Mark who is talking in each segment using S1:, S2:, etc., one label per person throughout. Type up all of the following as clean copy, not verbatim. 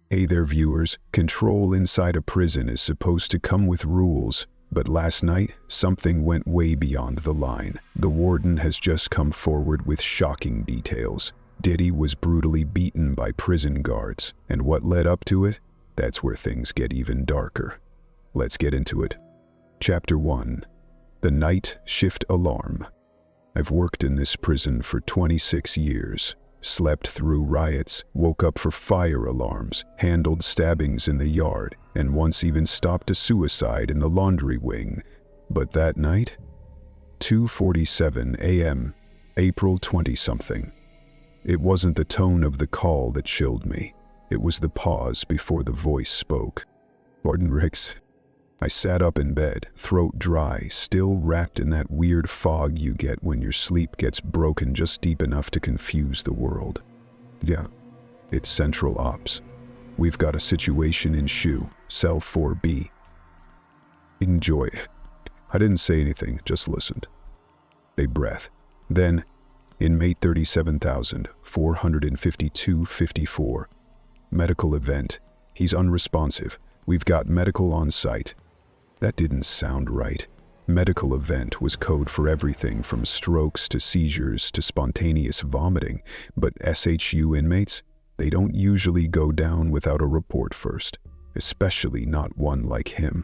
S1: Hey there, viewers. Control inside a prison is supposed to come with rules, but last night, something went way beyond the line. The warden has just come forward with shocking details. Diddy was brutally beaten by prison guards, and what led up to it? That's where things get even darker. Let's get into it. Chapter 1. The Night Shift Alarm. I've worked in this prison for 26 years. Slept through riots, woke up for fire alarms, handled stabbings in the yard, and once even stopped a suicide in the laundry wing. But that night? 2:47 a.m., April 20-something. It wasn't the tone of the call that chilled me. It was the pause before the voice spoke. Warden Ricks. I sat up in bed, throat dry, still wrapped in that weird fog you get when your sleep gets broken just deep enough to confuse the world. Yeah, it's Central Ops. We've got a situation in SHU, Cell 4B. Enjoy. I didn't say anything, just listened. A breath. Then, inmate 37,452-54. Medical event. He's unresponsive. We've got medical on site. That didn't sound right. Medical event was code for everything from strokes to seizures to spontaneous vomiting, but SHU inmates, they don't usually go down without a report first, especially not one like him.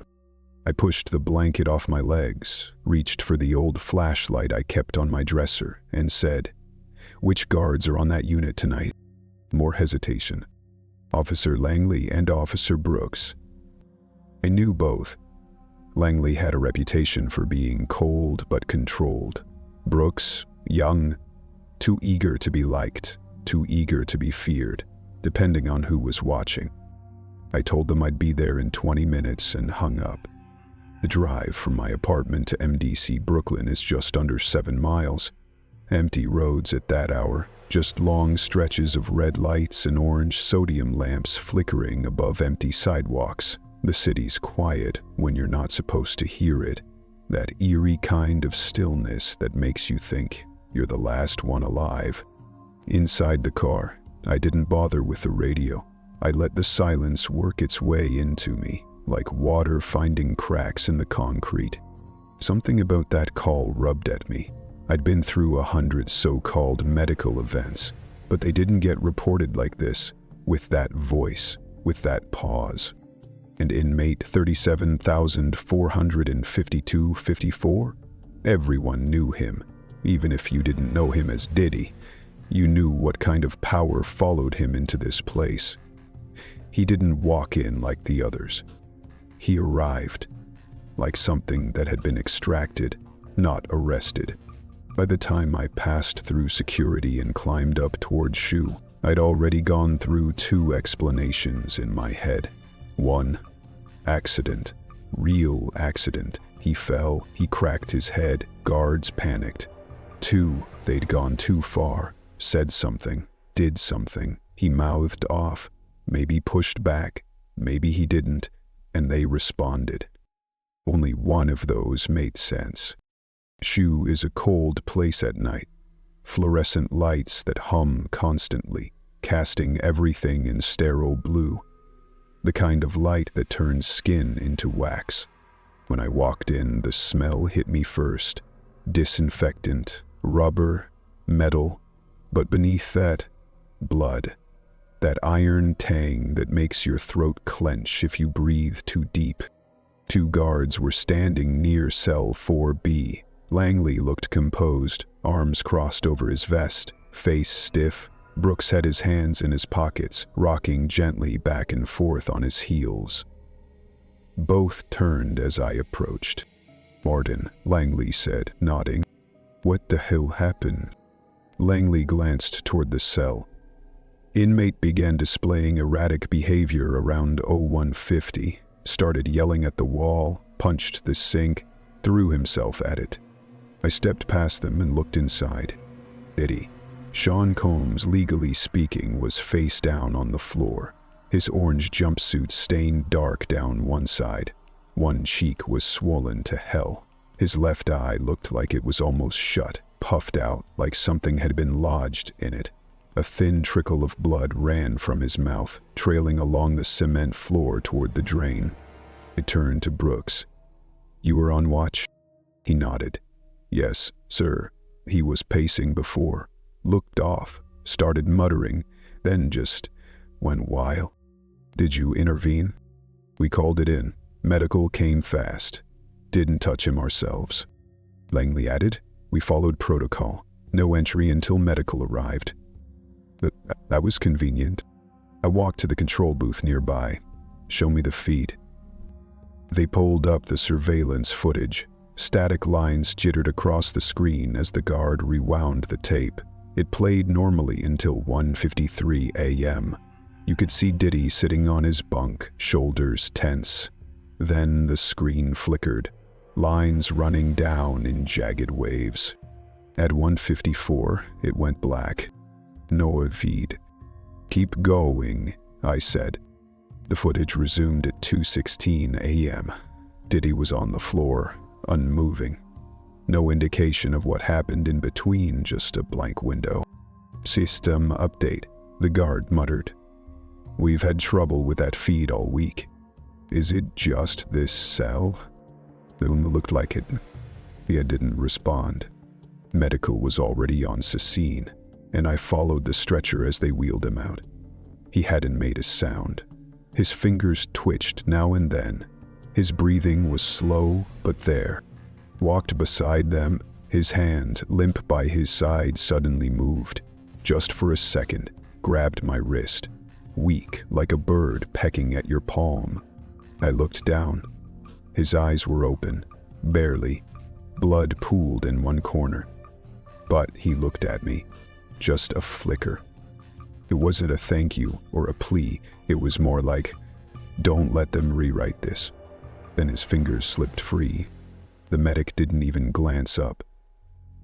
S1: I pushed the blanket off my legs, reached for the old flashlight I kept on my dresser, and said, "Which guards are on that unit tonight?" More hesitation. Officer Langley and Officer Brooks. I knew both. Langley had a reputation for being cold but controlled. Brooks, young, too eager to be liked, too eager to be feared, depending on who was watching. I told them I'd be there in 20 minutes and hung up. The drive from my apartment to MDC Brooklyn is just under 7 miles. Empty roads at that hour, just long stretches of red lights and orange sodium lamps flickering above empty sidewalks. The city's quiet when you're not supposed to hear it. That eerie kind of stillness that makes you think you're the last one alive. Inside the car, I didn't bother with the radio. I let the silence work its way into me, like water finding cracks in the concrete. Something about that call rubbed at me. I'd been through 100 so-called medical events, but they didn't get reported like this, with that voice, with that pause. And inmate 37,452-54, everyone knew him. Even if you didn't know him as Diddy, you knew what kind of power followed him into this place. He didn't walk in like the others. He arrived, like something that had been extracted, not arrested. By the time I passed through security and climbed up toward SHU, I'd already gone through 2 explanations in my head. 1, accident. Real accident. He fell, he cracked his head, guards panicked. 2, they'd gone too far, said something, did something. He mouthed off, maybe pushed back, maybe he didn't, and they responded. Only one of those made sense. SHU is a cold place at night. Fluorescent lights that hum constantly, casting everything in sterile blue. The kind of light that turns skin into wax. When I walked in, the smell hit me first. Disinfectant, rubber, metal, but beneath that, blood. That iron tang that makes your throat clench if you breathe too deep. 2 guards were standing near Cell 4B. Langley looked composed, arms crossed over his vest, face stiff. Brooks had his hands in his pockets, rocking gently back and forth on his heels. Both turned as I approached. "Warden," Langley said, nodding. "What the hell happened?" Langley glanced toward the cell. Inmate began displaying erratic behavior around 0150, started yelling at the wall, punched the sink, threw himself at it. I stepped past them and looked inside. Diddy. Sean Combs, legally speaking, was face down on the floor. His orange jumpsuit stained dark down one side. One cheek was swollen to hell. His left eye looked like it was almost shut, puffed out like something had been lodged in it. A thin trickle of blood ran from his mouth, trailing along the cement floor toward the drain. I turned to Brooks. "You were on watch?" He nodded. "Yes, sir." He was pacing before, looked off, started muttering, then just went wild. "Did you intervene?" "We called it in. Medical came fast. Didn't touch him ourselves." Langley added, "We followed protocol. No entry until medical arrived." "But that was convenient." I walked to the control booth nearby. "Show me the feed." They pulled up the surveillance footage. Static lines jittered across the screen as the guard rewound the tape. It played normally until 1:53 a.m. You could see Diddy sitting on his bunk, shoulders tense. Then the screen flickered, lines running down in jagged waves. At 1:54, it went black. No feed. "Keep going," I said. The footage resumed at 2:16 a.m. Diddy was on the floor, unmoving. No indication of what happened in between, just a blank window. "System update," the guard muttered. "We've had trouble with that feed all week." "Is it just this cell?" It looked like it. He didn't respond. Medical was already on Cecine, and I followed the stretcher as they wheeled him out. He hadn't made a sound. His fingers twitched now and then. His breathing was slow, but there. Walked beside them, his hand, limp by his side, suddenly moved. Just for a second, grabbed my wrist. Weak, like a bird pecking at your palm. I looked down. His eyes were open, barely. Blood pooled in one corner. But he looked at me. Just a flicker. It wasn't a thank you or a plea. It was more like, "Don't let them rewrite this." Then his fingers slipped free. The medic didn't even glance up.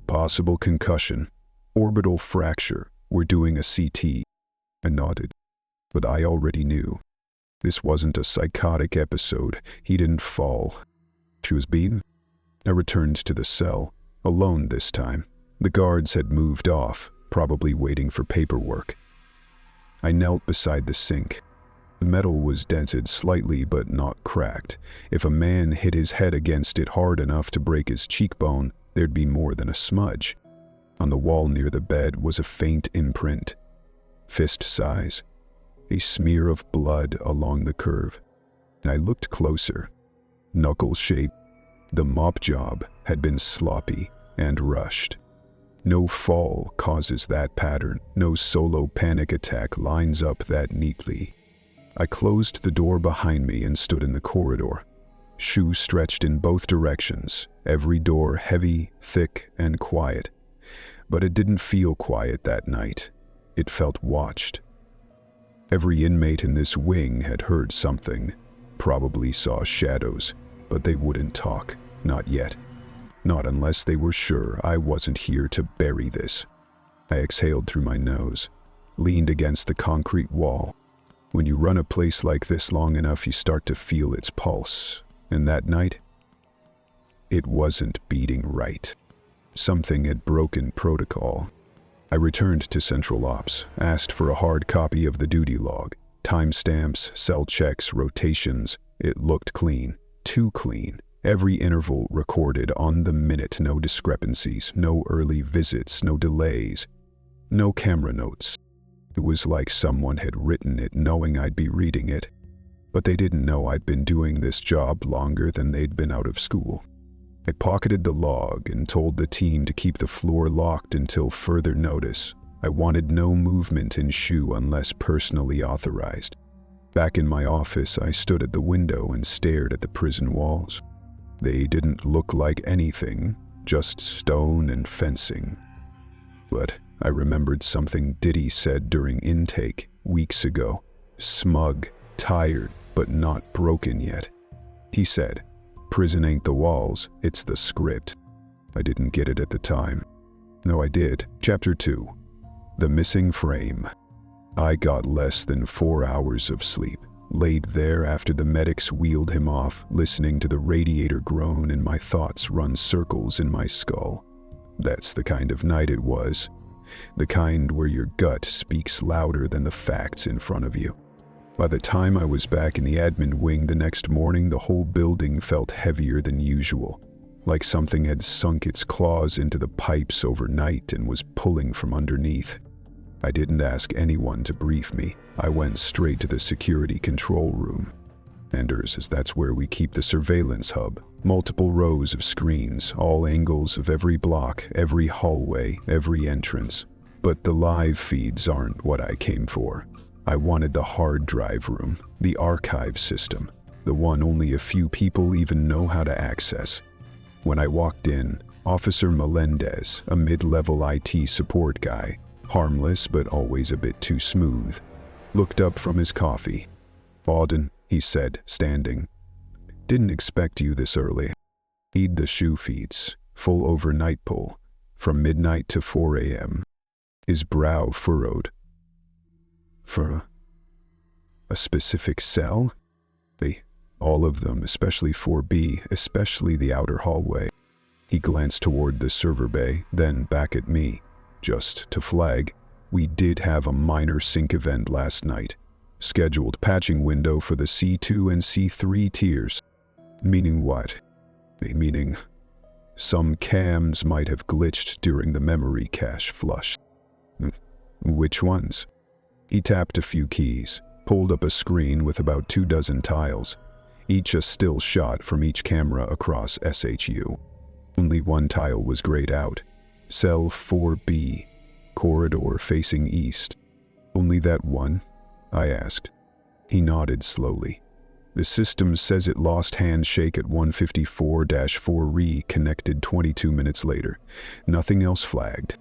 S1: "Possible concussion. Orbital fracture. We're doing a CT." I nodded. But I already knew. This wasn't a psychotic episode. He didn't fall. She was beaten. I returned to the cell, alone this time. The guards had moved off, probably waiting for paperwork. I knelt beside the sink. The metal was dented slightly but not cracked. If a man hit his head against it hard enough to break his cheekbone, there'd be more than a smudge. On the wall near the bed was a faint imprint. Fist size. A smear of blood along the curve. I looked closer. Knuckle shape. The mop job had been sloppy and rushed. No fall causes that pattern. No solo panic attack lines up that neatly. I closed the door behind me and stood in the corridor. Shoes stretched in both directions, every door heavy, thick, and quiet. But it didn't feel quiet that night. It felt watched. Every inmate in this wing had heard something, probably saw shadows, but they wouldn't talk, not yet. Not unless they were sure I wasn't here to bury this. I exhaled through my nose, leaned against the concrete wall. When you run a place like this long enough, you start to feel its pulse. And that night, it wasn't beating right. Something had broken protocol. I returned to Central Ops, asked for a hard copy of the duty log. Timestamps, cell checks, rotations. It looked clean. Too clean. Every interval recorded on the minute. No discrepancies, no early visits, no delays, no camera notes. It was like someone had written it knowing I'd be reading it. But they didn't know I'd been doing this job longer than they'd been out of school. I pocketed the log and told the team to keep the floor locked until further notice. I wanted no movement in SHU unless personally authorized. Back in my office, I stood at the window and stared at the prison walls. They didn't look like anything, just stone and fencing. But I remembered something Diddy said during intake weeks ago. Smug, tired, but not broken yet. He said, "Prison ain't the walls, it's the script." I didn't get it at the time. No, I did. Chapter 2. The Missing Frame. I got less than 4 hours of sleep. Laid there after the medics wheeled him off, listening to the radiator groan and my thoughts run circles in my skull. That's the kind of night it was. The kind where your gut speaks louder than the facts in front of you. By the time I was back in the admin wing the next morning, the whole building felt heavier than usual, like something had sunk its claws into the pipes overnight and was pulling from underneath. I didn't ask anyone to brief me. I went straight to the security control room. Anders, as that's where we keep the surveillance hub. Multiple rows of screens, all angles of every block, every hallway, every entrance. But the live feeds aren't what I came for. I wanted the hard drive room, the archive system, the one only a few people even know how to access. When I walked in, Officer Melendez, a mid-level IT support guy, harmless but always a bit too smooth, looked up from his coffee. "Warden," he said, standing. "Didn't expect you this early." He'd the shoe feeds, full overnight pull, from midnight to 4 a.m. His brow furrowed. "For a specific cell?" "All of them, especially 4B, especially the outer hallway." He glanced toward the server bay, then back at me. "Just to flag, we did have a minor sync event last night. Scheduled patching window for the C2 and C3 tiers." "Meaning what?" "Meaning some cams might have glitched during the memory cache flush." "Which ones?" He tapped a few keys, pulled up a screen with about 24 tiles, each a still shot from each camera across SHU. Only one tile was grayed out. Cell 4B, corridor facing east. "Only that one?" I asked. He nodded slowly. "The system says it lost handshake at 154-4 reconnected 22 minutes later. Nothing else flagged."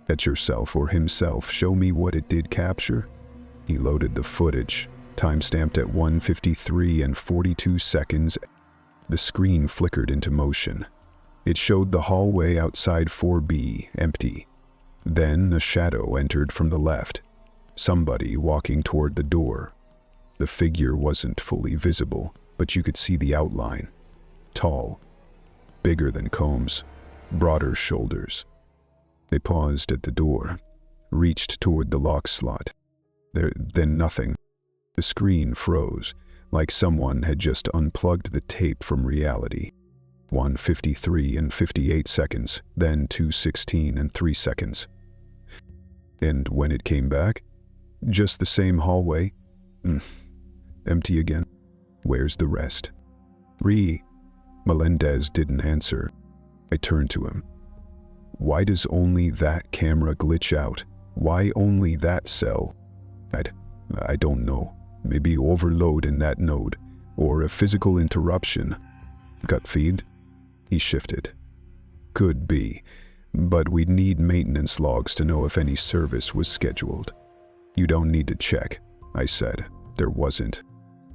S1: "At yourself or himself, show me what it did capture." He loaded the footage, timestamped at 1:53 and 42 seconds. The screen flickered into motion. It showed the hallway outside 4B, empty. Then a shadow entered from the left. Somebody walking toward the door. The figure wasn't fully visible, but you could see the outline. Tall, bigger than Combs, broader shoulders. They paused at the door, reached toward the lock slot. Then nothing. The screen froze, like someone had just unplugged the tape from reality. 1:53 and 58 seconds, then 2:16 and 3 seconds. And when it came back, just the same hallway. Empty again. "Where's the rest?" Melendez didn't answer. I turned to him. "Why does only that camera glitch out? Why only that cell?" I don't know. Maybe overload in that node, or a physical interruption." "Gut feed?" He shifted. "Could be, but we'd need maintenance logs to know if any service was scheduled." "You don't need to check," I said. There wasn't.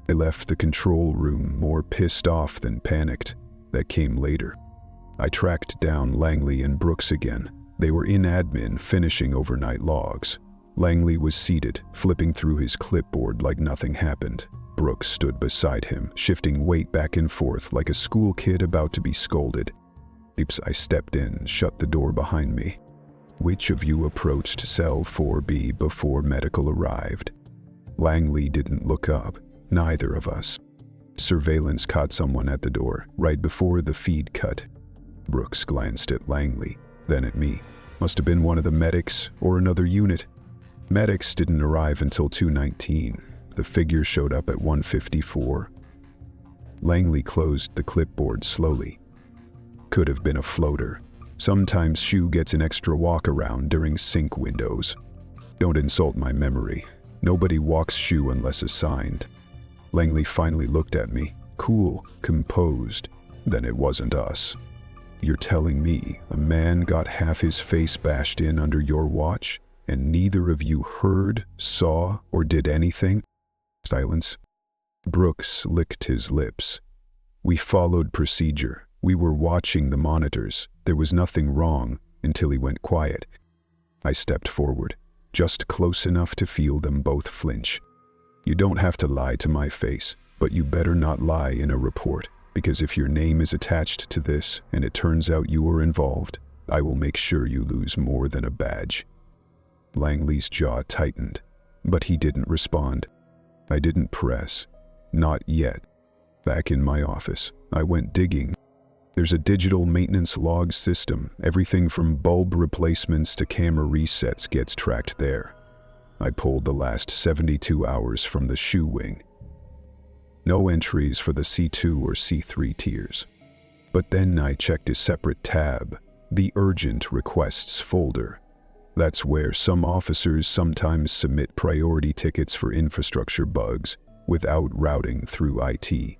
S1: I left the control room more pissed off than panicked. That came later. I tracked down Langley and Brooks again. They were in admin finishing overnight logs. Langley was seated, flipping through his clipboard like nothing happened. Brooks stood beside him, shifting weight back and forth like a school kid about to be scolded. I stepped in, shut the door behind me. "Which of you approached cell 4B before medical arrived?" Langley didn't look up. Neither of us. Surveillance caught someone at the door, right before the feed cut. Brooks glanced at Langley, then at me. Must have been one of the medics or another unit. Medics didn't arrive until 2:19. The figure showed up at 1:54. Langley closed the clipboard slowly. "Could have been a floater. Sometimes SHU gets an extra walk around during sync windows. Don't insult my memory. Nobody walks SHU unless assigned." Langley finally looked at me, cool, composed. "Then it wasn't us." "You're telling me a man got half his face bashed in under your watch, and neither of you heard, saw, or did anything?" Silence. Brooks licked his lips. "We followed procedure. We were watching the monitors. There was nothing wrong until he went quiet." I stepped forward, just close enough to feel them both flinch. "You don't have to lie to my face, but you better not lie in a report, because if your name is attached to this and it turns out you were involved, I will make sure you lose more than a badge." Langley's jaw tightened, but he didn't respond. I didn't press. Not yet. Back in my office, I went digging. There's a digital maintenance log system. Everything from bulb replacements to camera resets gets tracked there. I pulled the last 72 hours from the shoe wing. No entries for the C2 or C3 tiers. But then I checked a separate tab, the Urgent Requests folder. That's where some officers sometimes submit priority tickets for infrastructure bugs without routing through IT.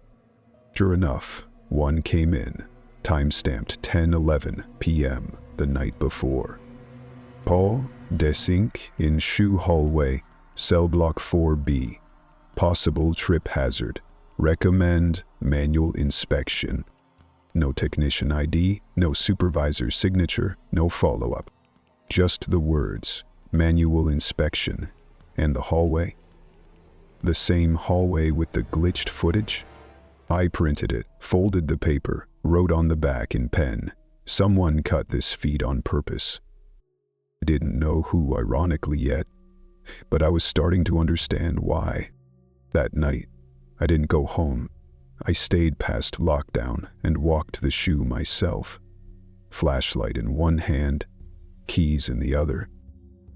S1: Sure enough, one came in, time-stamped 10:11 p.m. the night before. Paul Desink in shoe hallway, cell block 4B. Possible trip hazard. Recommend manual inspection. No technician ID, no supervisor signature, no follow-up. Just the words, manual inspection, and the hallway. The same hallway with the glitched footage? I printed it, folded the paper, wrote on the back in pen. Someone cut this feed on purpose. I didn't know who, ironically, yet, but I was starting to understand why. That night, I didn't go home. I stayed past lockdown and walked the shoe myself. Flashlight in one hand, keys in the other.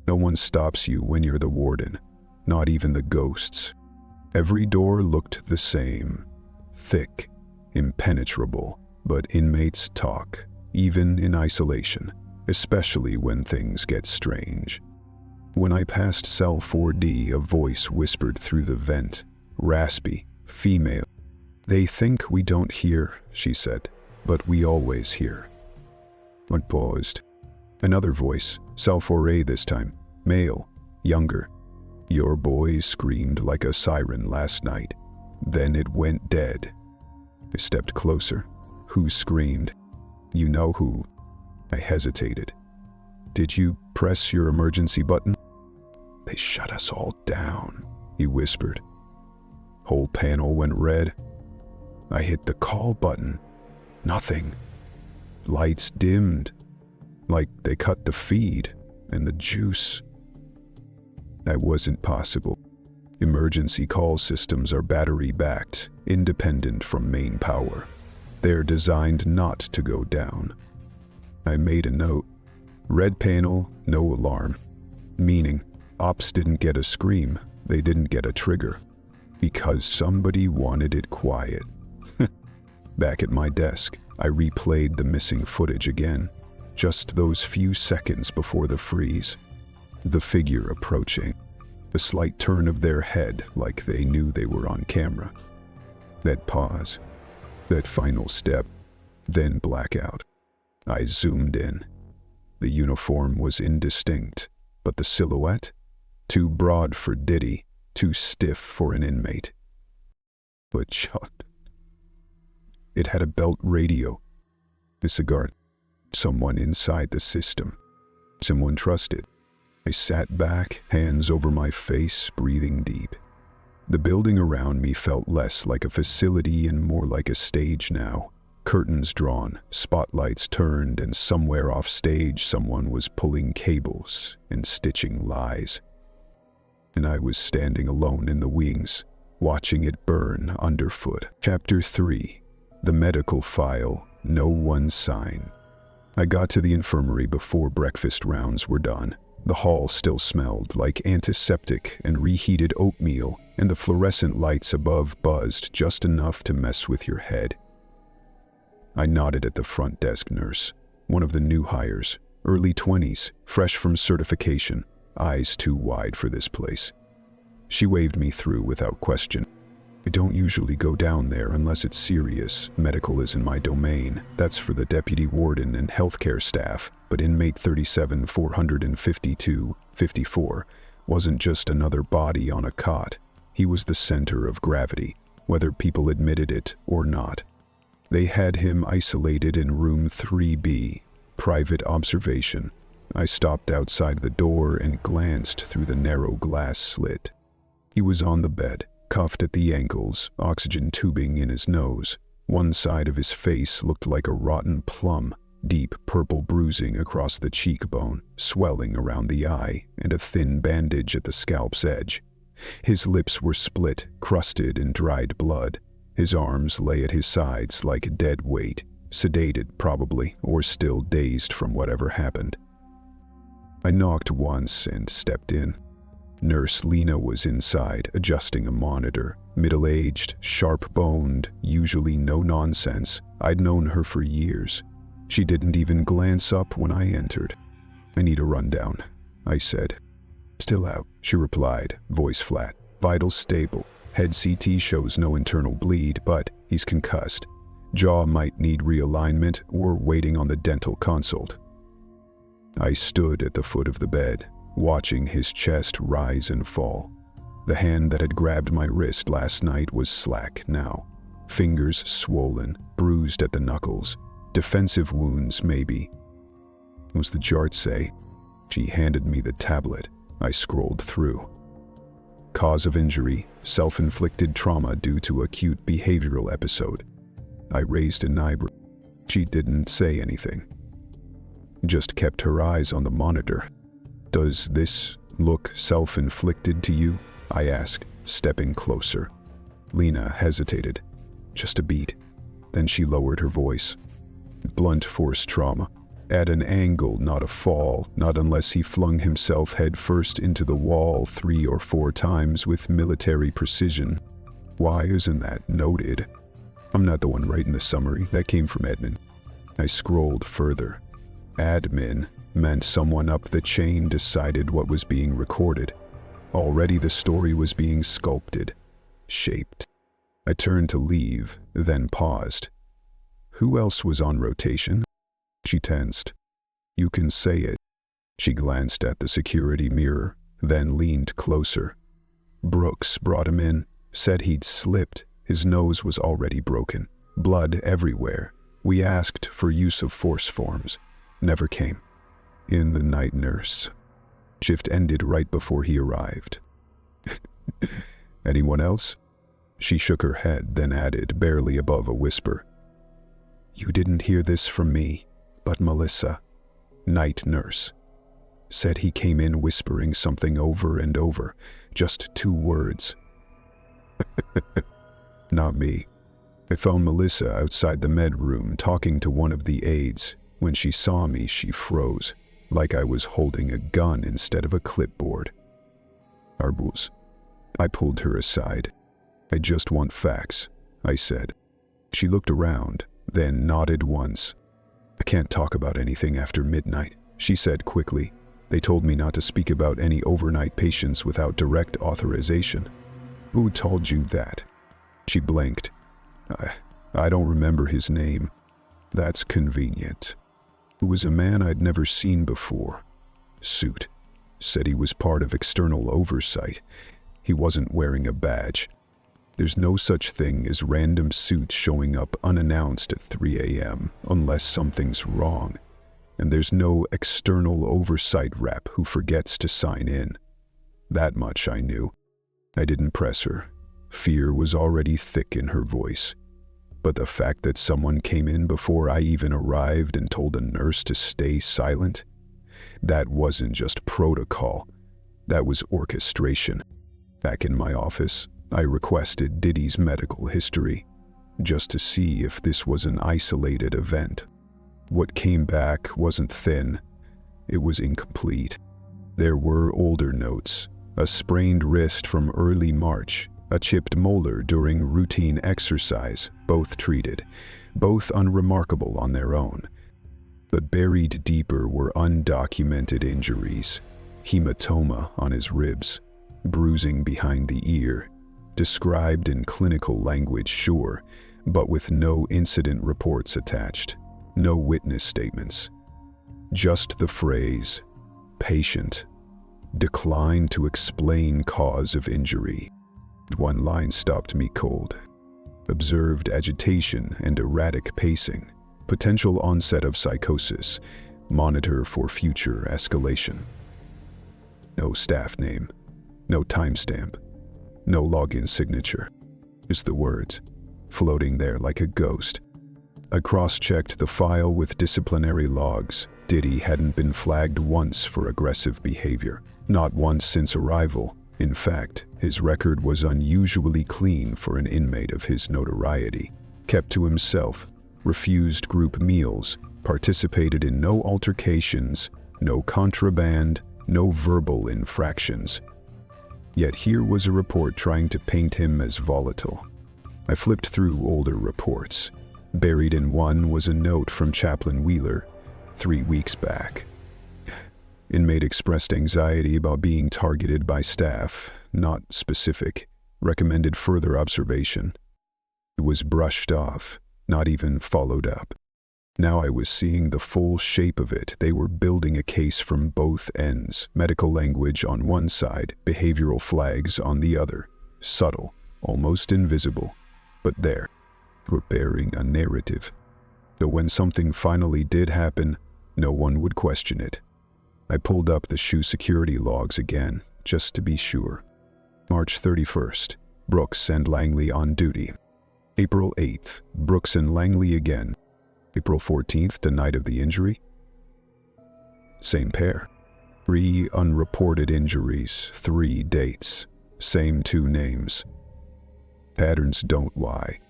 S1: No one stops you when you're the warden, not even the ghosts. Every door looked the same. Thick, impenetrable, but inmates talk, even in isolation, especially when things get strange. When I passed cell 4D, a voice whispered through the vent, raspy, female. "They think we don't hear," she said, "but we always hear." I paused. Another voice, cell 4A this time, male, younger. "Your boy screamed like a siren last night. Then it went dead." I stepped closer. "Who screamed?" "You know who." I hesitated. "Did you press your emergency button?" "They shut us all down," he whispered. Whole panel went red. I hit the call button. Nothing. Lights dimmed. Like they cut the feed and the juice. That wasn't possible. Emergency call systems are battery-backed, independent from main power. They're designed not to go down. I made a note. Red panel, no alarm. Meaning, ops didn't get a scream, they didn't get a trigger. Because somebody wanted it quiet. Back at my desk, I replayed the missing footage again. Just those few seconds before the freeze. The figure approaching. A slight turn of their head like they knew they were on camera. That pause. That final step. Then blackout. I zoomed in. The uniform was indistinct, but the silhouette? Too broad for Diddy, too stiff for an inmate. But shot. It had a belt radio. A cigar. Someone inside the system. Someone trusted. I sat back, hands over my face, breathing deep. The building around me felt less like a facility and more like a stage now. Curtains drawn, spotlights turned, and somewhere off stage someone was pulling cables and stitching lies. And I was standing alone in the wings, watching it burn underfoot. Chapter 3. The medical file, no one sign. I got to the infirmary before breakfast rounds were done. The hall still smelled like antiseptic and reheated oatmeal, and the fluorescent lights above buzzed just enough to mess with your head. I nodded at the front desk nurse, one of the new hires, early 20s, fresh from certification, eyes too wide for this place. She waved me through without question. I don't usually go down there unless it's serious. Medical is in my domain. That's for the deputy warden and healthcare staff. But inmate 37,452-54 wasn't just another body on a cot. He was the center of gravity, whether people admitted it or not. They had him isolated in room 3B, private observation. I stopped outside the door and glanced through the narrow glass slit. He was on the bed, cuffed at the ankles, oxygen tubing in his nose. One side of his face looked like a rotten plum, deep purple bruising across the cheekbone, swelling around the eye, and a thin bandage at the scalp's edge. His lips were split, crusted in dried blood. His arms lay at his sides like a dead weight, sedated probably, or still dazed from whatever happened. I knocked once and stepped in. Nurse Lena was inside, adjusting a monitor. Middle-aged, sharp-boned, usually no-nonsense. I'd known her for years. She didn't even glance up when I entered. "I need a rundown," I said. "Still out," she replied, voice flat. "Vitals stable. Head CT shows no internal bleed, but he's concussed. Jaw might need realignment or waiting on the dental consult." I stood at the foot of the bed, watching his chest rise and fall. The hand that had grabbed my wrist last night was slack now. Fingers swollen, bruised at the knuckles. Defensive wounds, maybe. What was the chart say? She handed me the tablet. I scrolled through. Cause of injury, self-inflicted trauma due to acute behavioral episode. I raised an eyebrow. She didn't say anything. Just kept her eyes on the monitor. "Does this look self-inflicted to you?" I asked, stepping closer. Lena hesitated. Just a beat. Then she lowered her voice. "Blunt force trauma. At an angle, not a fall, not unless he flung himself headfirst into the wall 3 or 4 times with military precision. Why isn't that noted?" I'm not the one writing the summary. That came from admin. I scrolled further. Admin meant someone up the chain decided what was being recorded. Already the story was being sculpted, shaped. I turned to leave, then paused. Who else was on rotation? She tensed. "You can say it." She glanced at the security mirror, then leaned closer. "Brooks brought him in, said he'd slipped. His nose was already broken. Blood everywhere. We asked for use of force forms. Never came. In the night nurse. Shift ended right before he arrived." "Anyone else?" She shook her head, then added, barely above a whisper. "You didn't hear this from me, but Melissa, night nurse, said he came in whispering something over and over, just 2 words. Not me. I found Melissa outside the med room talking to one of the aides. When she saw me, she froze, like I was holding a gun instead of a clipboard. Arbus. I pulled her aside. "I just want facts," I said. She looked around, then nodded once. "I can't talk about anything after midnight," she said quickly. "They told me not to speak about any overnight patients without direct authorization." "Who told you that?" She blinked. I don't remember his name." "That's convenient." It was a man I'd never seen before. Suit. Said he was part of external oversight. He wasn't wearing a badge. There's no such thing as random suits showing up unannounced at 3 a.m. unless something's wrong. And there's no external oversight rep who forgets to sign in. That much I knew. I didn't press her. Fear was already thick in her voice. But the fact that someone came in before I even arrived and told a nurse to stay silent, that wasn't just protocol. That was orchestration. Back in my office, I requested Diddy's medical history, just to see if this was an isolated event. What came back wasn't thin. It was incomplete. There were older notes, a sprained wrist from early March, a chipped molar during routine exercise, both treated, both unremarkable on their own. But buried deeper were undocumented injuries, hematoma on his ribs, bruising behind the ear, described in clinical language, sure, but with no incident reports attached, no witness statements. Just the phrase, patient, declined to explain cause of injury. One line stopped me cold. Observed agitation and erratic pacing, potential onset of psychosis, monitor for future escalation. No staff name, no timestamp, no login signature. Just the words, floating there like a ghost. I cross-checked the file with disciplinary logs. Diddy hadn't been flagged once for aggressive behavior. Not once since arrival. In fact, his record was unusually clean for an inmate of his notoriety. Kept to himself, refused group meals, participated in no altercations, no contraband, no verbal infractions. Yet here was a report trying to paint him as volatile. I flipped through older reports. Buried in one was a note from Chaplain Wheeler, 3 weeks back. Inmate expressed anxiety about being targeted by staff, not specific, recommended further observation. It was brushed off, not even followed up. Now I was seeing the full shape of it. They were building a case from both ends. Medical language on one side, behavioral flags on the other. Subtle, almost invisible, but there. Were bearing a narrative. So when something finally did happen, no one would question it. I pulled up the SHU security logs again, just to be sure. March 31st, Brooks and Langley on duty. April 8th, Brooks and Langley again. April 14th, the night of the injury. Same pair. 3 unreported injuries, 3 dates. Same 2 names. Patterns don't lie.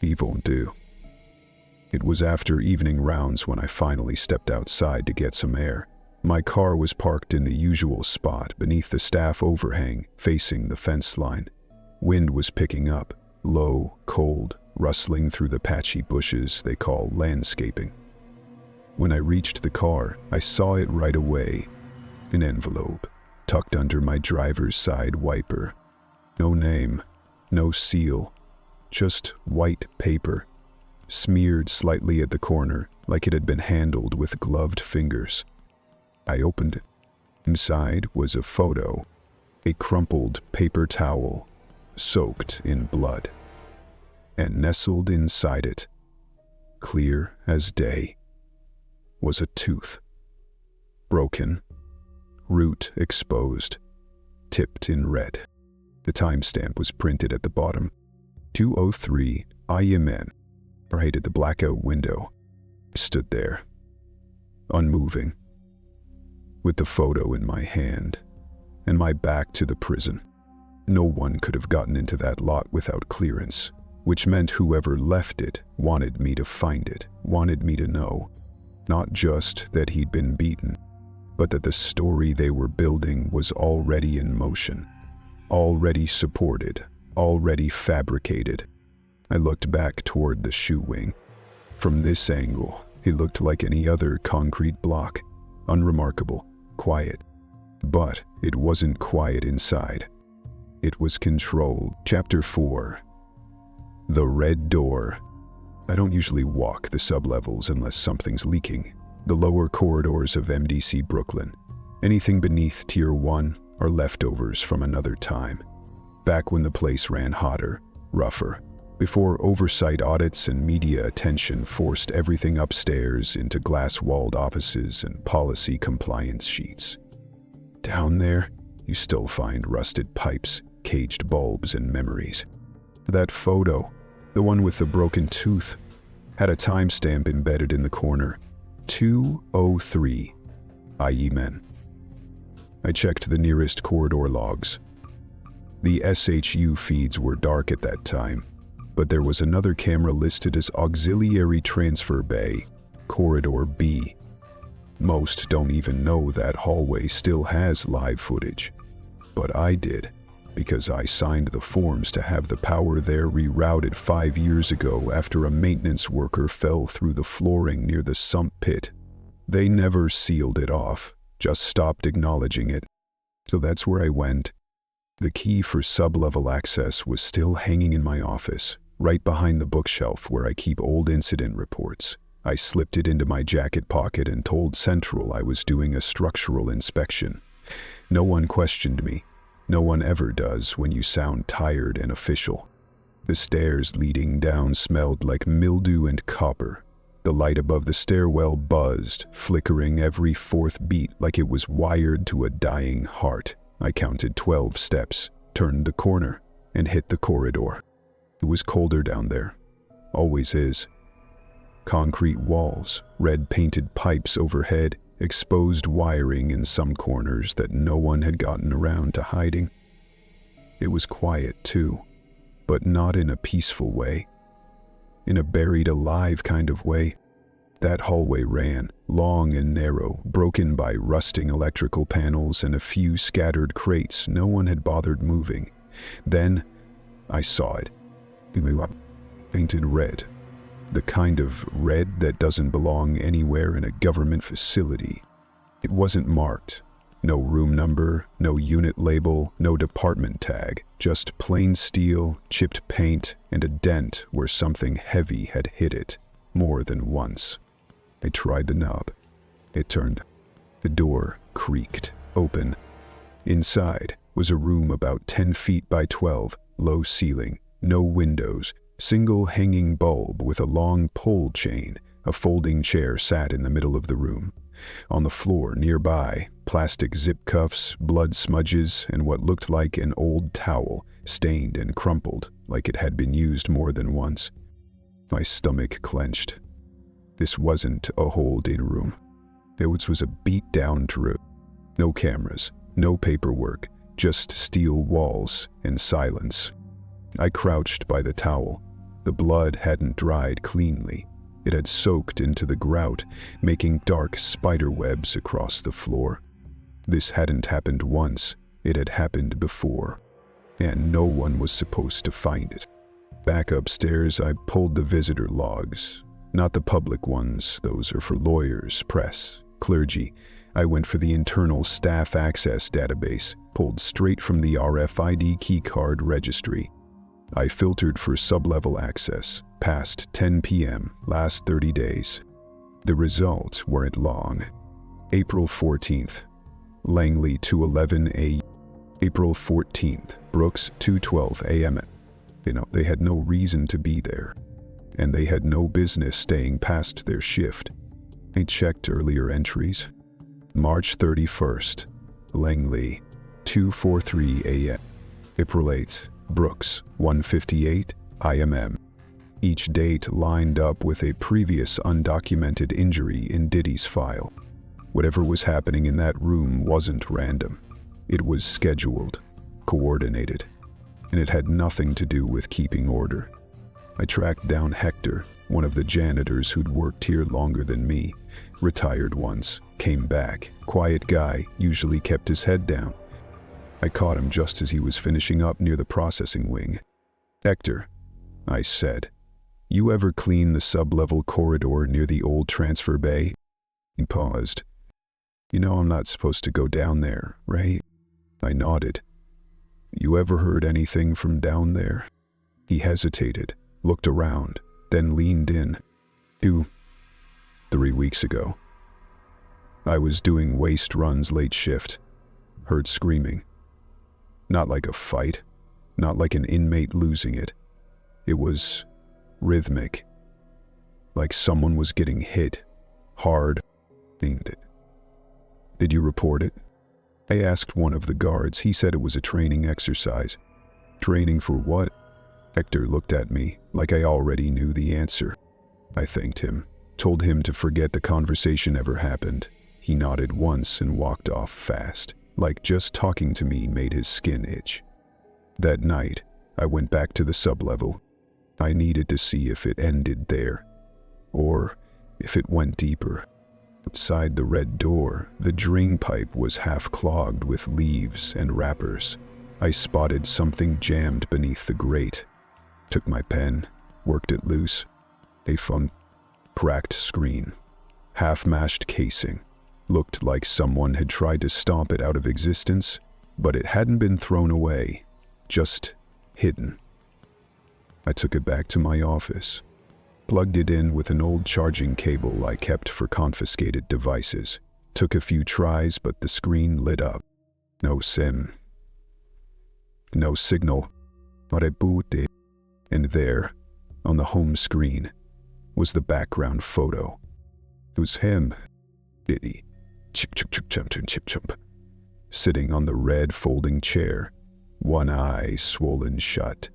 S1: Evil do. It was after evening rounds when I finally stepped outside to get some air. My car was parked in the usual spot beneath the staff overhang, facing the fence line. Wind was picking up, low, cold, rustling through the patchy bushes they call landscaping. When I reached the car, I saw it right away. An envelope, tucked under my driver's side wiper. No name, no seal, just white paper, smeared slightly at the corner like it had been handled with gloved fingers. I opened it. Inside was a photo, a crumpled paper towel, soaked in blood. And nestled inside it, clear as day, was a tooth. Broken, root exposed, tipped in red. The timestamp was printed at the bottom. 2:03 IMN. I hated the blackout window. I stood there, unmoving, with the photo in my hand, and my back to the prison. No one could have gotten into that lot without clearance, which meant whoever left it wanted me to find it, wanted me to know. Not just that he'd been beaten, but that the story they were building was already in motion, already supported, already fabricated. I looked back toward the SHU wing. From this angle, it looked like any other concrete block, unremarkable, quiet. But it wasn't quiet inside. It was controlled. Chapter 4. The Red Door. I don't usually walk the sublevels unless something's leaking. The lower corridors of MDC Brooklyn. Anything beneath Tier 1 are leftovers from another time. Back when the place ran hotter, rougher. Before oversight audits and media attention forced everything upstairs into glass-walled offices and policy compliance sheets. Down there, you still find rusted pipes, caged bulbs, and memories. That photo, the one with the broken tooth, had a timestamp embedded in the corner. 2:03 IMN. I checked the nearest corridor logs. The SHU feeds were dark at that time, but there was another camera listed as Auxiliary Transfer Bay, Corridor B. Most don't even know that hallway still has live footage, but I did, because I signed the forms to have the power there rerouted 5 years ago after a maintenance worker fell through the flooring near the sump pit. They never sealed it off, just stopped acknowledging it. So that's where I went. The key for sub-level access was still hanging in my office, right behind the bookshelf where I keep old incident reports. I slipped it into my jacket pocket and told Central I was doing a structural inspection. No one questioned me. No one ever does when you sound tired and official. The stairs leading down smelled like mildew and copper. The light above the stairwell buzzed, flickering every fourth beat like it was wired to a dying heart. I counted 12 steps, turned the corner, and hit the corridor. It was colder down there. Always is. Concrete walls, red painted pipes overhead, exposed wiring in some corners that no one had gotten around to hiding. It was quiet too, but not in a peaceful way. In a buried alive kind of way. That hallway ran, long and narrow, broken by rusting electrical panels and a few scattered crates no one had bothered moving. Then, I saw it. Painted red. The kind of red that doesn't belong anywhere in a government facility. It wasn't marked. No room number, no unit label, no department tag. Just plain steel, chipped paint, and a dent where something heavy had hit it more than once. I tried the knob. It turned. The door creaked open. Inside was a room about 10 feet by 12, low ceiling, no windows, single hanging bulb with a long pole chain. A folding chair sat in the middle of the room. On the floor nearby, plastic zip cuffs, blood smudges, and what looked like an old towel, stained and crumpled like it had been used more than once. My stomach clenched. This wasn't a hold-in room. It was a beat-down room. No cameras, no paperwork, just steel walls and silence. I crouched by the towel. The blood hadn't dried cleanly. It had soaked into the grout, making dark spider webs across the floor. This hadn't happened once. It had happened before. And no one was supposed to find it. Back upstairs, I pulled the visitor logs. Not the public ones, those are for lawyers, press, clergy. I went for the internal staff access database, pulled straight from the RFID keycard registry. I filtered for sub-level access, past 10 p.m., last 30 days. The results weren't long. April 14th, Langley 2:11 a.m. April 14th, Brooks 2:12 a.m. They had no reason to be there. And they had no business staying past their shift. I checked earlier entries. March 31st, Langley, 2:43 a.m. April 8th, Brooks, 1:58 a.m. Each date lined up with a previous undocumented injury in Diddy's file. Whatever was happening in that room wasn't random. It was scheduled, coordinated, and it had nothing to do with keeping order. I tracked down Hector, one of the janitors who'd worked here longer than me, retired once, came back, quiet guy, usually kept his head down. I caught him just as he was finishing up near the processing wing. "Hector," I said, "you ever clean the sub-level corridor near the old transfer bay?" He paused. "You know I'm not supposed to go down there, right?" I nodded. "You ever heard anything from down there?" He hesitated, looked around, then leaned in. 3 weeks ago. I was doing waste runs late shift. Heard screaming. Not like a fight, not like an inmate losing it. It was rhythmic. Like someone was getting hit, hard, aimed it. "Did you report it?" I asked one of the guards. He said it was a training exercise. "Training for what?" Hector looked at me like I already knew the answer. I thanked him, told him to forget the conversation ever happened. He nodded once and walked off fast, like just talking to me made his skin itch. That night, I went back to the sub-level. I needed to see if it ended there, or if it went deeper. Outside the red door, the drain pipe was half clogged with leaves and wrappers. I spotted something jammed beneath the grate. Took my pen, worked it loose. A cracked screen, half-mashed casing. Looked like someone had tried to stomp it out of existence, but it hadn't been thrown away, just hidden. I took it back to my office, plugged it in with an old charging cable I kept for confiscated devices. Took a few tries, but the screen lit up. No SIM. No signal. But I booted it. And there, on the home screen, was the background photo. It was him, Diddy, chip, sitting on the red folding chair, one eye swollen shut,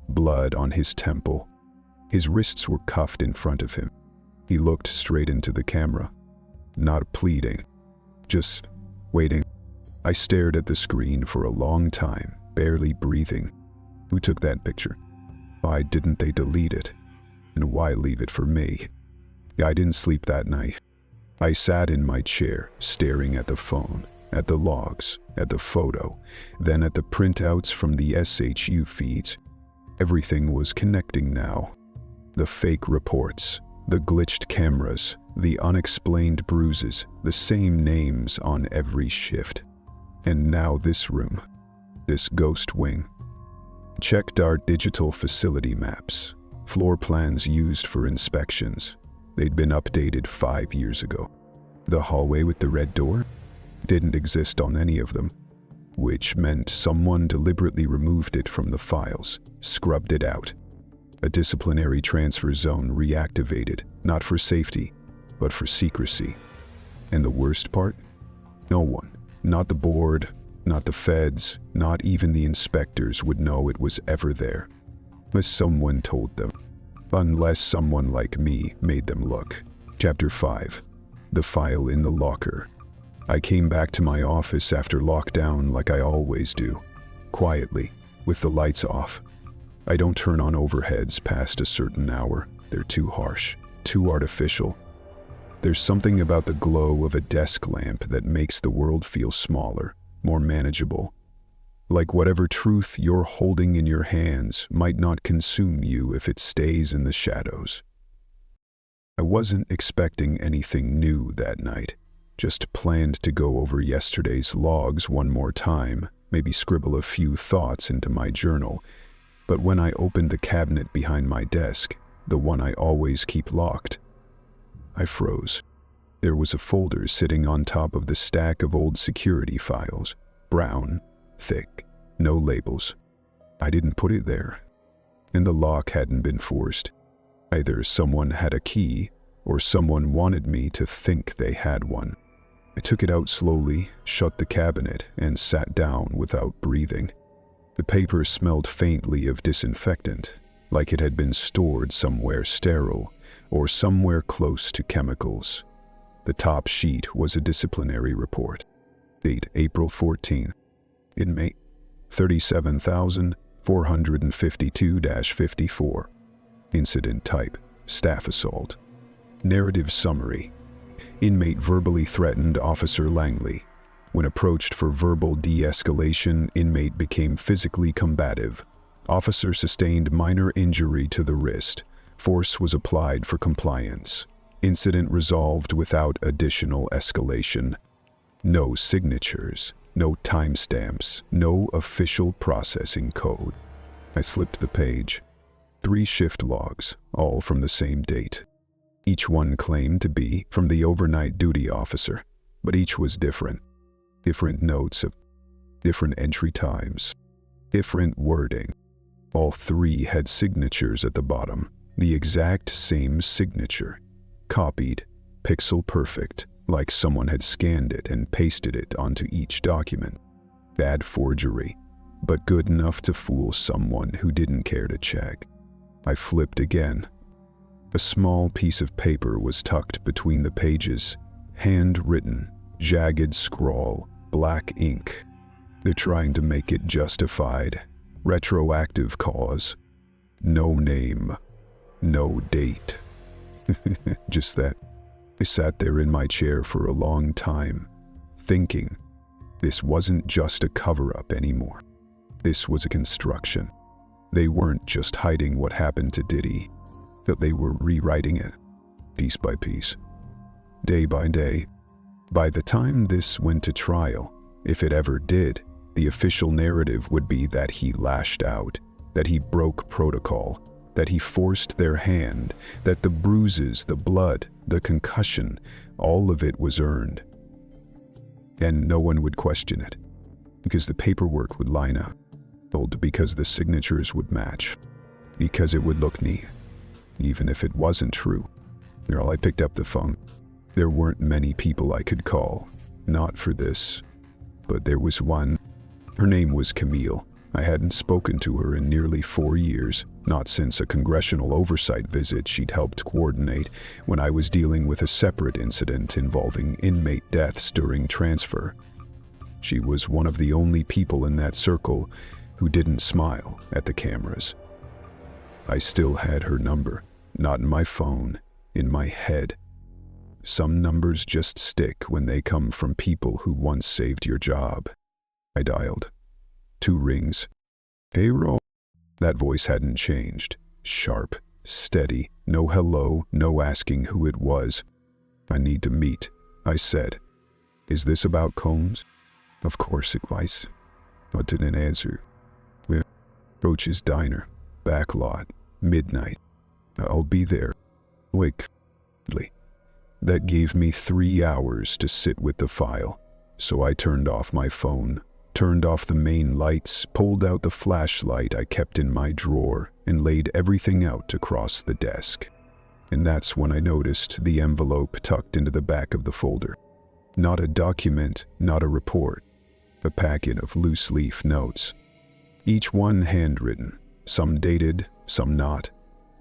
S1: blood on his temple. His wrists were cuffed in front of him. He looked straight into the camera, not pleading, just waiting. I stared at the screen for a long time, barely breathing. Who took that picture? Why didn't they delete it? And why leave it for me? I didn't sleep that night. I sat in my chair, staring at the phone, at the logs, at the photo, then at the printouts from the SHU feeds. Everything was connecting now. The fake reports, the glitched cameras, the unexplained bruises, the same names on every shift. And now this room, this ghost wing. Checked our digital facility maps, floor plans used for inspections. They'd been updated 5 years ago. The hallway with the red door didn't exist on any of them, which meant someone deliberately removed it from the files, scrubbed it out. A disciplinary transfer zone reactivated, not for safety, but for secrecy. And the worst part? No one, not the board, not the feds, not even the inspectors would know it was ever there. Unless someone told them. Unless someone like me made them look. Chapter 5. The file in the locker. I came back to my office after lockdown like I always do. Quietly, with the lights off. I don't turn on overheads past a certain hour. They're too harsh, too artificial. There's something about the glow of a desk lamp that makes the world feel smaller, more manageable. Like whatever truth you're holding in your hands might not consume you if it stays in the shadows. I wasn't expecting anything new that night. Just planned to go over yesterday's logs one more time, maybe scribble a few thoughts into my journal. But when I opened the cabinet behind my desk, the one I always keep locked, I froze. There was a folder sitting on top of the stack of old security files. Brown, thick, no labels. I didn't put it there. And the lock hadn't been forced. Either someone had a key, or someone wanted me to think they had one. I took it out slowly, shut the cabinet, and sat down without breathing. The paper smelled faintly of disinfectant, like it had been stored somewhere sterile, or somewhere close to chemicals. The top sheet was a disciplinary report. Date April 14. Inmate 37,452-54. Incident type, staff assault. Narrative summary. Inmate verbally threatened Officer Langley. When approached for verbal de-escalation, inmate became physically combative. Officer sustained minor injury to the wrist. Force was applied for compliance. Incident resolved without additional escalation. No signatures, no timestamps, no official processing code. I flipped the page. 3 shift logs, all from the same date. Each one claimed to be from the overnight duty officer, but each was different. Different notes of different entry times, different wording. All 3 had signatures at the bottom, the exact same signature, copied, pixel perfect, like someone had scanned it and pasted it onto each document. Bad forgery, but good enough to fool someone who didn't care to check. I flipped again. A small piece of paper was tucked between the pages, handwritten, jagged scrawl, black ink. They're trying to make it justified. Retroactive cause. No name. No date. Just that. I sat there in my chair for a long time, thinking. This wasn't just a cover-up anymore. This was a construction. They weren't just hiding what happened to Diddy, but they were rewriting it, piece by piece, day by day. By the time this went to trial, if it ever did, the official narrative would be that he lashed out, that he broke protocol, that he forced their hand, that the bruises, the blood, the concussion, all of it was earned. And no one would question it, because the paperwork would line up, because the signatures would match, because it would look neat, even if it wasn't true. Well, I picked up the phone. There weren't many people I could call, not for this, but there was one. Her name was Camille. I hadn't spoken to her in nearly 4 years. Not since a congressional oversight visit she'd helped coordinate when I was dealing with a separate incident involving inmate deaths during transfer. She was one of the only people in that circle who didn't smile at the cameras. I still had her number, not in my phone, in my head. Some numbers just stick when they come from people who once saved your job. I dialed. 2 rings. "Hey, Ro." That voice hadn't changed. Sharp, steady, no hello, no asking who it was. "I need to meet," I said. "Is this about Combs?" "Of course it was." I didn't answer. "We're Roach's Diner, back lot, midnight. I'll be there." Quickly. That gave me 3 hours to sit with the file, so I turned off my phone, turned off the main lights, pulled out the flashlight I kept in my drawer, and laid everything out across the desk. And that's when I noticed the envelope tucked into the back of the folder. Not a document, not a report. A packet of loose-leaf notes. Each one handwritten, some dated, some not,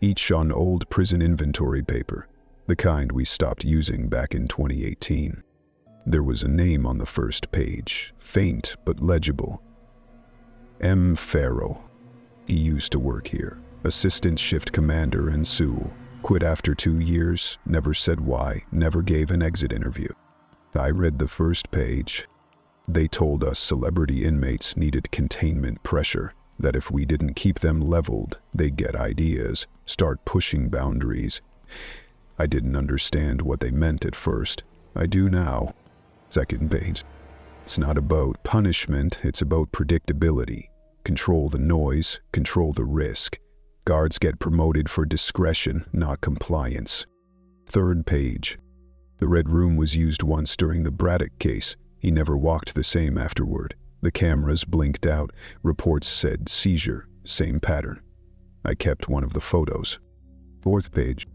S1: each on old prison inventory paper, the kind we stopped using back in 2018. There was a name on the first page, faint but legible. M. Farrell. He used to work here, assistant shift commander in Sewell. Quit after 2 years, never said why, never gave an exit interview. I read the first page. They told us celebrity inmates needed containment pressure, that if we didn't keep them leveled, they'd get ideas, start pushing boundaries. I didn't understand what they meant at first. I do now. Second page. It's not about punishment, it's about predictability. Control the noise, control the risk. Guards get promoted for discretion, not compliance. Third page. The red room was used once during the Braddock case. He never walked the same afterward. The cameras blinked out. Reports said seizure, same pattern. I kept one of the photos. Fourth page.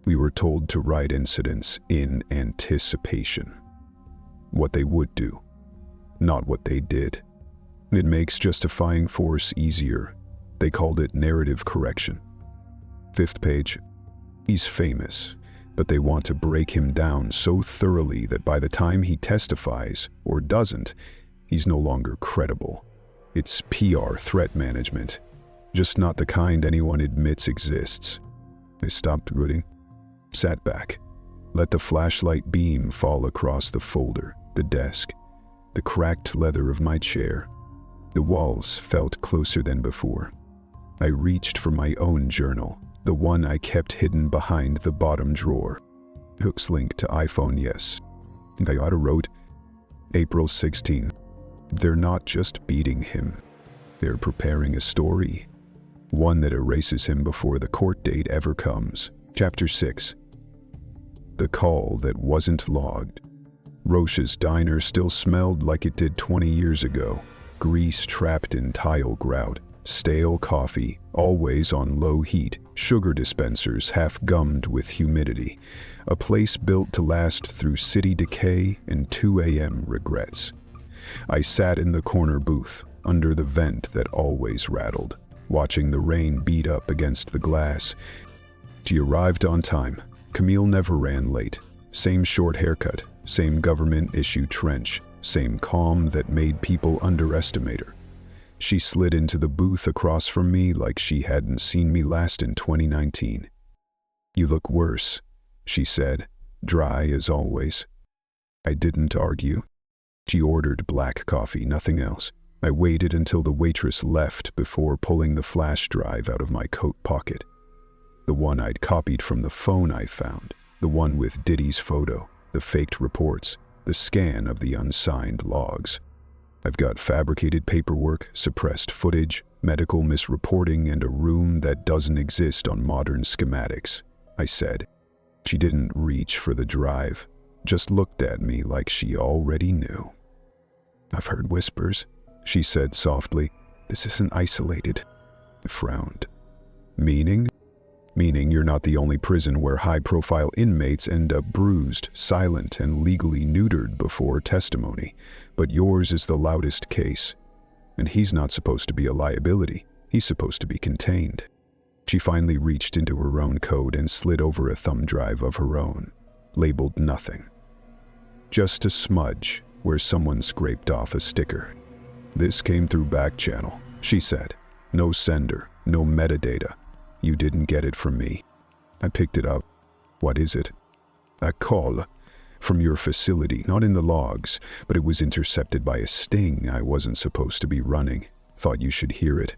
S1: We were told to write incidents in anticipation. What they would do, not what they did. It makes justifying force easier. They called it narrative correction. Fifth page. He's famous, but they want to break him down so thoroughly that by the time he testifies, or doesn't, he's no longer credible. It's PR threat management, just not the kind anyone admits exists. I stopped reading, sat back, let the flashlight beam fall across the folder, the desk, the cracked leather of my chair. The walls felt closer than before. I reached for my own journal, the one I kept hidden behind the bottom drawer. Hooks link to iPhone, yes. And I auto-wrote, April 16. They're not just beating him. They're preparing a story. One that erases him before the court date ever comes. Chapter 6. The call that wasn't logged. Roach's Diner still smelled like it did 20 years ago. Grease trapped in tile grout. Stale coffee, always on low heat, sugar dispensers half gummed with humidity. A place built to last through city decay and 2 a.m. regrets. I sat in the corner booth, under the vent that always rattled, watching the rain beat up against the glass. She arrived on time. Camille never ran late. Same short haircut, same government-issue trench, same calm that made people underestimate her. She slid into the booth across from me like she hadn't seen me last in 2019. You look worse, she said, dry as always. I didn't argue. She ordered black coffee, nothing else. I waited until the waitress left before pulling the flash drive out of my coat pocket. The one I'd copied from the phone I found, the one with Diddy's photo, the faked reports, the scan of the unsigned logs. I've got fabricated paperwork, suppressed footage, medical misreporting, and a room that doesn't exist on modern schematics, I said. She didn't reach for the drive, just looked at me like she already knew. I've heard whispers, she said softly. This isn't isolated. I frowned. Meaning? Meaning you're not the only prison where high-profile inmates end up bruised, silent, and legally neutered before testimony. But yours is the loudest case. And he's not supposed to be a liability. He's supposed to be contained. She finally reached into her own code and slid over a thumb drive of her own, labeled nothing. Just a smudge where someone scraped off a sticker. "This came through back channel," she said. "No sender, no metadata. You didn't get it from me." I picked it up. "What is it?" "A call from your facility, not in the logs, but it was intercepted by a sting I wasn't supposed to be running. Thought you should hear it."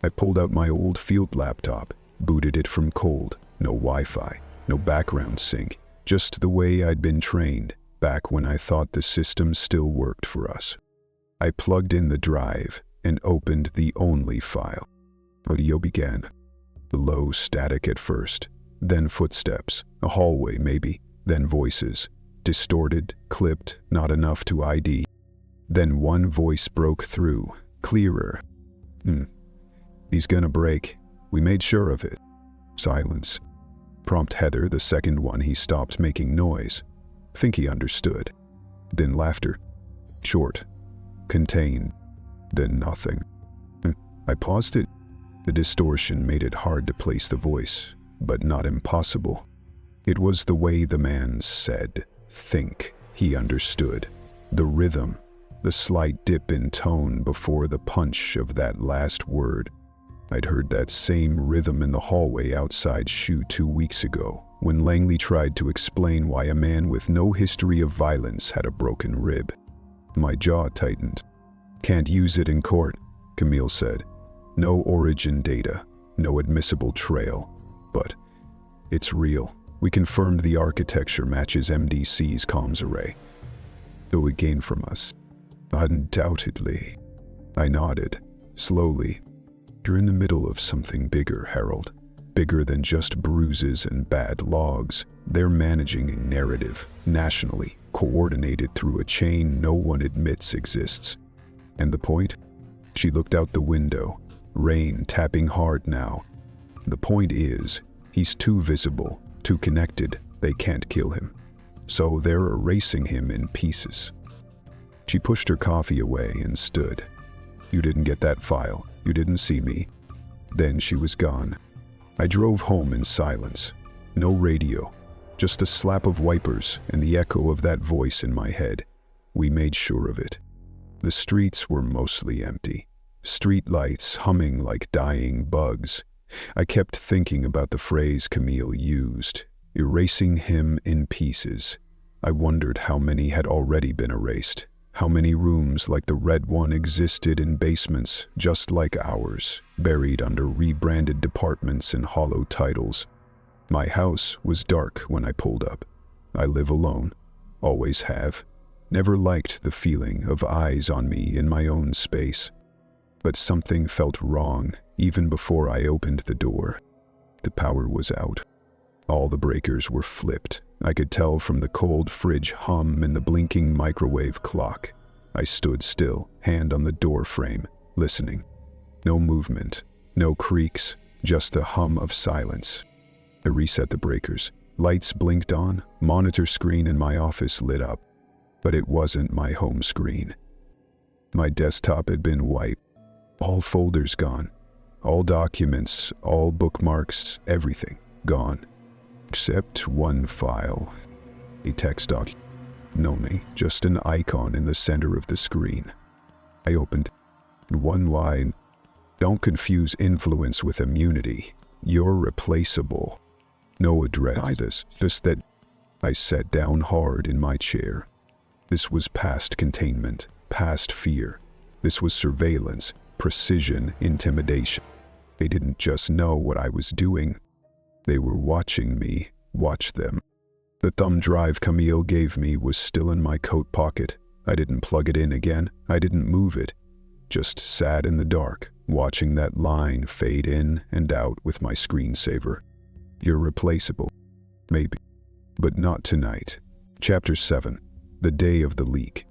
S1: I pulled out my old field laptop, booted it from cold. No Wi-Fi, no background sync, just the way I'd been trained back when I thought the system still worked for us. I plugged in the drive and opened the only file. Audio began. Low static at first, then footsteps, a hallway maybe, then voices. Distorted, clipped, not enough to ID. Then one voice broke through, clearer. He's gonna break. We made sure of it." Silence. Prompt Heather, the second one. He stopped making noise. Think he understood. Then laughter. Short. Contained. Then nothing. I paused it. The distortion made it hard to place the voice, but not impossible. It was the way the man said, think. He understood. The rhythm, the slight dip in tone before the punch of that last word. I'd heard that same rhythm in the hallway outside SHU 2 weeks ago, when Langley tried to explain why a man with no history of violence had a broken rib. My jaw tightened. "Can't use it in court," Camille said. "No origin data, no admissible trail. But it's real. We confirmed the architecture matches MDC's comms array. So it gained from us." "Undoubtedly." I nodded, slowly. "You're in the middle of something bigger, Harold. Bigger than just bruises and bad logs. They're managing a narrative, nationally, coordinated through a chain no one admits exists. And the point?" She looked out the window, rain tapping hard now. "The point is, he's too visible, too connected. They can't kill him. So they're erasing him in pieces." She pushed her coffee away and stood. "You didn't get that file. You didn't see me." Then she was gone. I drove home in silence. No radio, just the slap of wipers and the echo of that voice in my head. We made sure of it. The streets were mostly empty. Street lights humming like dying bugs. I kept thinking about the phrase Camille used, erasing him in pieces. I wondered how many had already been erased. How many rooms like the red one existed in basements just like ours, buried under rebranded departments and hollow titles. My house was dark when I pulled up. I live alone, always have. Never liked the feeling of eyes on me in my own space. But something felt wrong even before I opened the door. The power was out. All the breakers were flipped. I could tell from the cold fridge hum and the blinking microwave clock. I stood still, hand on the door frame, listening. No movement, no creaks, just the hum of silence. I reset the breakers. Lights blinked on, monitor screen in my office lit up. But it wasn't my home screen. My desktop had been wiped. All folders gone. All documents, all bookmarks, everything gone. Except one file. A text doc. No name, just an icon in the center of the screen. I opened one line. "Don't confuse influence with immunity. You're replaceable." No address, just that. I sat down hard in my chair. This was past containment, past fear. This was surveillance, precision, intimidation. They didn't just know what I was doing. They were watching me watch them. The thumb drive Camille gave me was still in my coat pocket. I didn't plug it in again. I didn't move it. Just sat in the dark, watching that line fade in and out with my screensaver. You're replaceable. Maybe. But not tonight. Chapter 7. The day of the leak.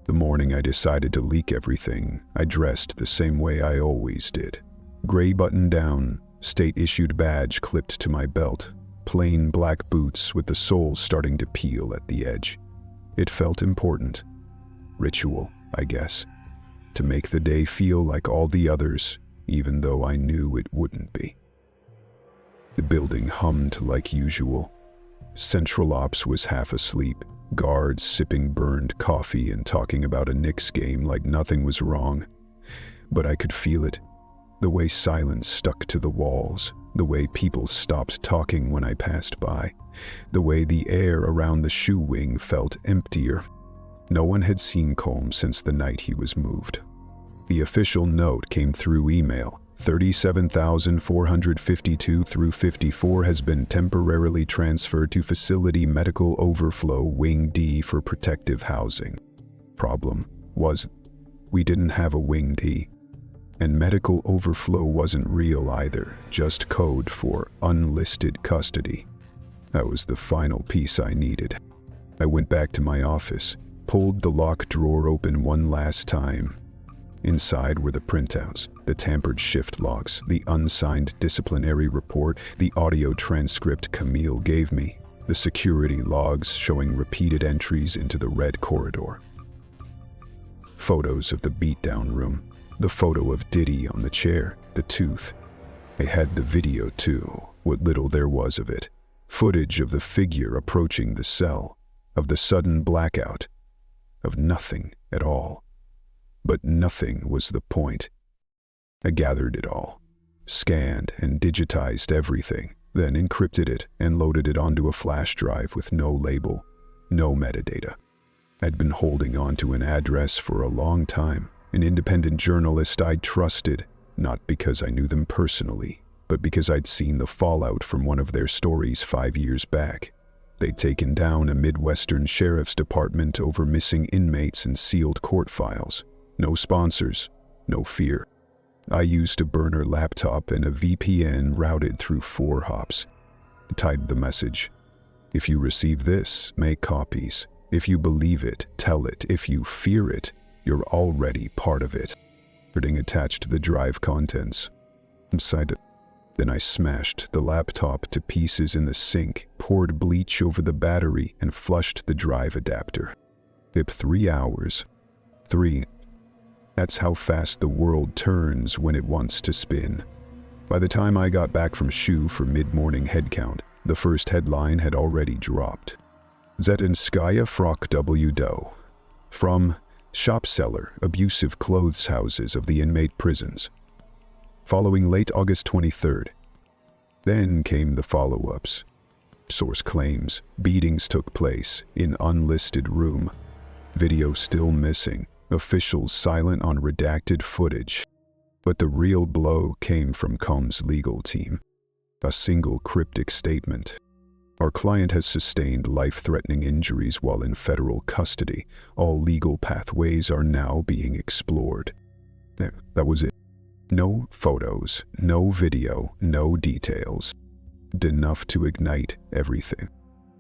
S1: The morning I decided to leak everything, I dressed the same way I always did. Gray button-down, state-issued badge clipped to my belt, plain black boots with the soles starting to peel at the edge. It felt important. Ritual, I guess. To make the day feel like all the others, even though I knew it wouldn't be. The building hummed like usual. Central Ops was half asleep, guards sipping burned coffee and talking about a Knicks game like nothing was wrong. But I could feel it. The way silence stuck to the walls, the way people stopped talking when I passed by, the way the air around the shoe wing felt emptier. No one had seen Colm since the night he was moved. The official note came through email. 37,452 through 54 has been temporarily transferred to Facility Medical Overflow Wing D for protective housing. Problem was, we didn't have a Wing D. And medical overflow wasn't real either, just code for unlisted custody. That was the final piece I needed. I went back to my office, pulled the lock drawer open one last time. Inside were the printouts, the tampered shift logs, the unsigned disciplinary report, the audio transcript Camille gave me, the security logs showing repeated entries into the red corridor. Photos of the beatdown room, the photo of Diddy on the chair, the tooth. I had the video too, what little there was of it. Footage of the figure approaching the cell, of the sudden blackout, of nothing at all. But nothing was the point. I gathered it all, scanned and digitized everything, then encrypted it and loaded it onto a flash drive with no label, no metadata. I'd been holding on to an address for a long time, an independent journalist I'd trusted, not because I knew them personally, but because I'd seen the fallout from one of their stories 5 years back. They'd taken down a Midwestern sheriff's department over missing inmates and sealed court files. No sponsors, no fear. I used a burner laptop and a VPN routed through 4 hops. I typed the message. If you receive this, make copies. If you believe it, tell it. If you fear it, you're already part of it. Recording attached to the drive contents. Inside it. Then I smashed the laptop to pieces in the sink, poured bleach over the battery, and flushed the drive adapter. Took 3 hours. 3. That's how fast the world turns when it wants to spin. By the time I got back from SHU for mid-morning headcount, the first headline had already dropped. Zetinskaya Frock W. Doe. From shop seller, abusive clothes houses of the inmate prisons. Following late August 23rd. Then came the follow-ups. Source claims beatings took place in unlisted room. Video still missing. Officials silent on redacted footage. But the real blow came from Colm's legal team. A single cryptic statement. Our client has sustained life-threatening injuries while in federal custody. All legal pathways are now being explored. That was it. No photos, no video, no details. Enough to ignite everything.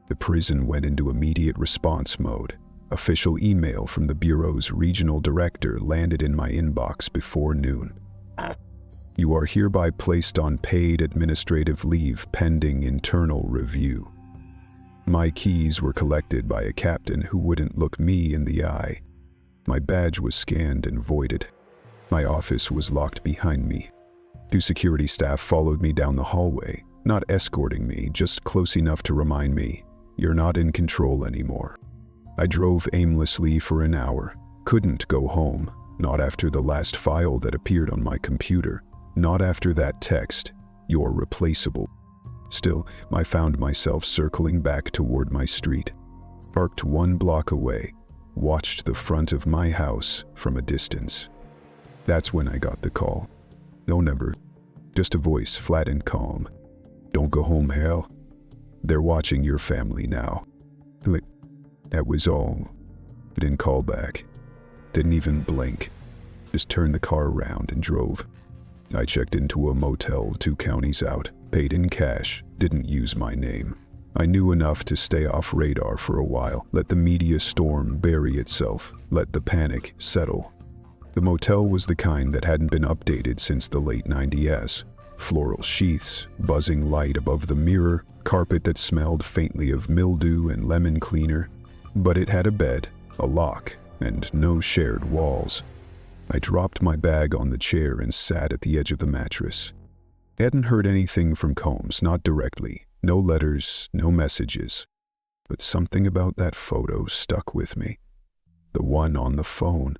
S1: The prison went into immediate response mode. Official email from the Bureau's regional director landed in my inbox before noon. You are hereby placed on paid administrative leave pending internal review. My keys were collected by a captain who wouldn't look me in the eye. My badge was scanned and voided. My office was locked behind me. 2 security staff followed me down the hallway, not escorting me, just close enough to remind me, you're not in control anymore. I drove aimlessly for an hour, couldn't go home, not after the last file that appeared on my computer, not after that text, you're replaceable. Still, I found myself circling back toward my street. Parked 1 block away, watched the front of my house from a distance. That's when I got the call. No number, just a voice flat and calm. Don't go home, Hal. They're watching your family now. That was all. I didn't call back. Didn't even blink. Just turned the car around and drove. I checked into a motel 2 counties out, paid in cash, didn't use my name. I knew enough to stay off radar for a while, let the media storm bury itself, let the panic settle. The motel was the kind that hadn't been updated since the late 90s. Floral sheaths, buzzing light above the mirror, carpet that smelled faintly of mildew and lemon cleaner. But it had a bed, a lock, and no shared walls. I dropped my bag on the chair and sat at the edge of the mattress. I hadn't heard anything from Combs, not directly. No letters, no messages. But something about that photo stuck with me. The one on the phone.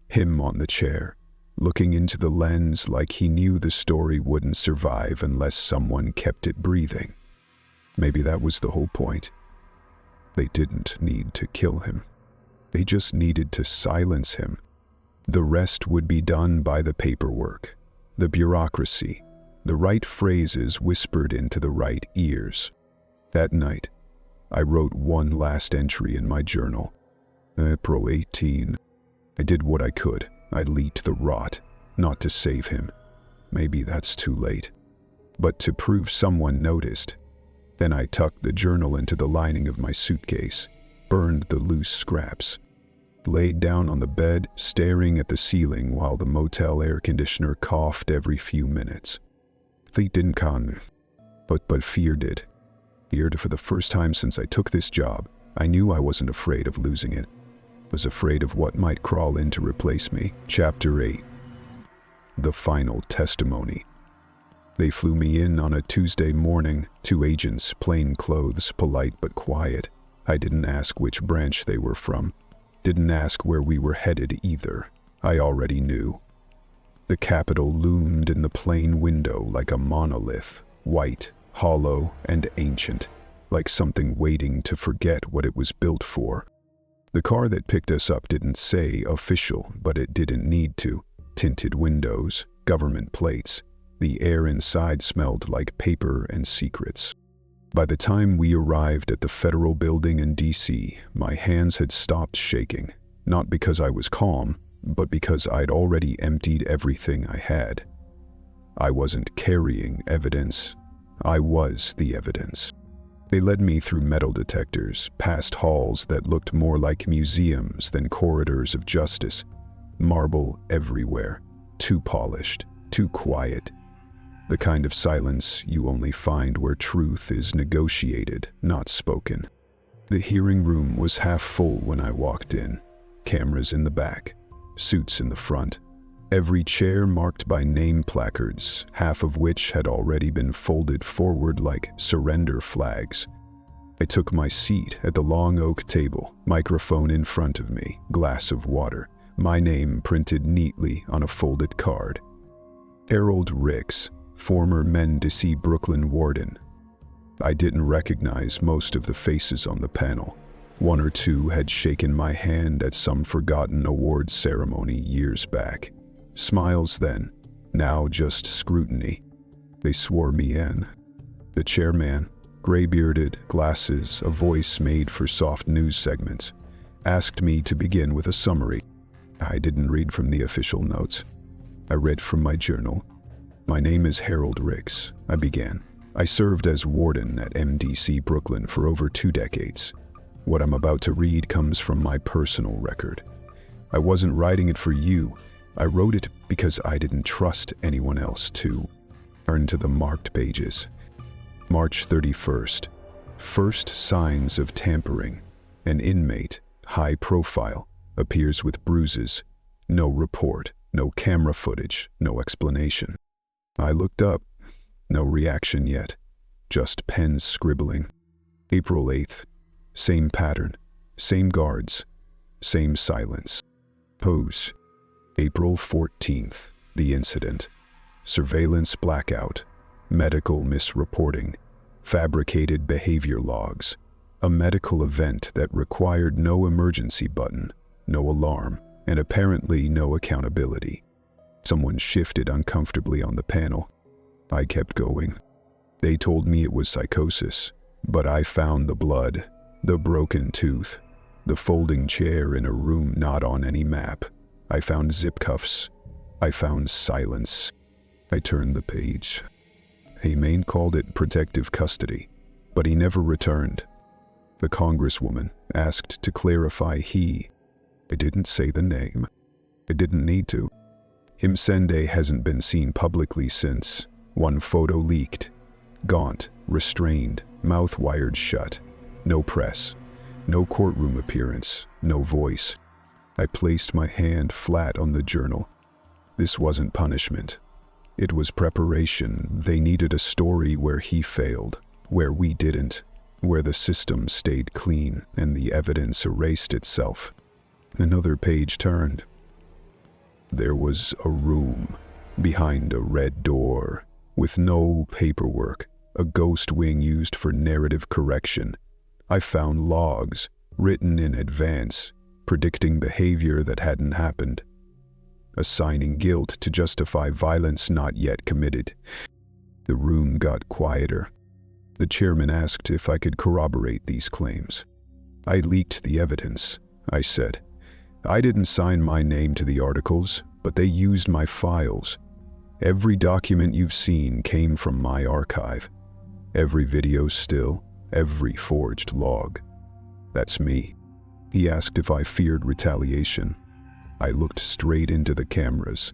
S1: Him on the chair, looking into the lens like he knew the story wouldn't survive unless someone kept it breathing. Maybe that was the whole point. They didn't need to kill him. They just needed to silence him. The rest would be done by the paperwork, the bureaucracy, the right phrases whispered into the right ears. That night, I wrote one last entry in my journal. April 18. I did what I could. I leaked the rot, not to save him. Maybe that's too late. But to prove someone noticed. Then I tucked the journal into the lining of my suitcase, burned the loose scraps, laid down on the bed, staring at the ceiling while the motel air conditioner coughed every few minutes. Fleet didn't con, but fear did. Feared for the first time since I took this job. I knew I wasn't afraid of losing it. Was afraid of what might crawl in to replace me. Chapter 8. The final testimony. They flew me in on a Tuesday morning, 2 agents, plain clothes, polite but quiet. I didn't ask which branch they were from. Didn't ask where we were headed either. I already knew. The Capitol loomed in the plain window like a monolith, white, hollow, and ancient, like something waiting to forget what it was built for. The car that picked us up didn't say official, but it didn't need to. Tinted windows, government plates. The air inside smelled like paper and secrets. By the time we arrived at the federal building in D.C., my hands had stopped shaking, not because I was calm, but because I'd already emptied everything I had. I wasn't carrying evidence. I was the evidence. They led me through metal detectors, past halls that looked more like museums than corridors of justice. Marble everywhere, too polished, too quiet. The kind of silence you only find where truth is negotiated, not spoken. The hearing room was half full when I walked in. Cameras in the back, suits in the front. Every chair marked by name placards, half of which had already been folded forward like surrender flags. I took my seat at the long oak table, microphone in front of me, glass of water, my name printed neatly on a folded card. Harold Ricks, former Mendici Brooklyn Warden. I didn't recognize most of the faces on the panel. 1 or 2 had shaken my hand at some forgotten awards ceremony years back. Smiles then, now just scrutiny. They swore me in. The chairman, gray-bearded, glasses, a voice made for soft news segments, asked me to begin with a summary. I didn't read from the official notes. I read from my journal. My name is Harold Ricks, I began. I served as warden at MDC Brooklyn for over 2 decades. What I'm about to read comes from my personal record. I wasn't writing it for you. I wrote it because I didn't trust anyone else to. Turn to the marked pages. March 31st. First signs of tampering. An inmate, high profile, appears with bruises. No report, no camera footage, no explanation. I looked up. No reaction yet. Just pens scribbling. April 8th. Same pattern. Same guards. Same silence. Pose. April 14th. The incident. Surveillance blackout. Medical misreporting. Fabricated behavior logs. A medical event that required no emergency button, no alarm, and apparently no accountability. Someone shifted uncomfortably on the panel. I kept going. They told me it was psychosis, but I found the blood, the broken tooth, the folding chair in a room not on any map. I found zip cuffs. I found silence. I turned the page. Haymain called it protective custody, but he never returned. The congresswoman asked to clarify he. I didn't say the name. I didn't need to. Himsende hasn't been seen publicly since. One photo leaked. Gaunt, restrained, mouth wired shut. No press. No courtroom appearance. No voice. I placed my hand flat on the journal. This wasn't punishment. It was preparation. They needed a story where he failed, where we didn't, where the system stayed clean and the evidence erased itself. Another page turned. There was a room behind a red door with no paperwork, a ghost wing used for narrative correction. I found logs written in advance, predicting behavior that hadn't happened, assigning guilt to justify violence not yet committed. The room got quieter. The chairman asked if I could corroborate these claims. I leaked the evidence, I said. I didn't sign my name to the articles, but they used my files. Every document you've seen came from my archive. Every video still, every forged log. That's me. He asked if I feared retaliation. I looked straight into the cameras.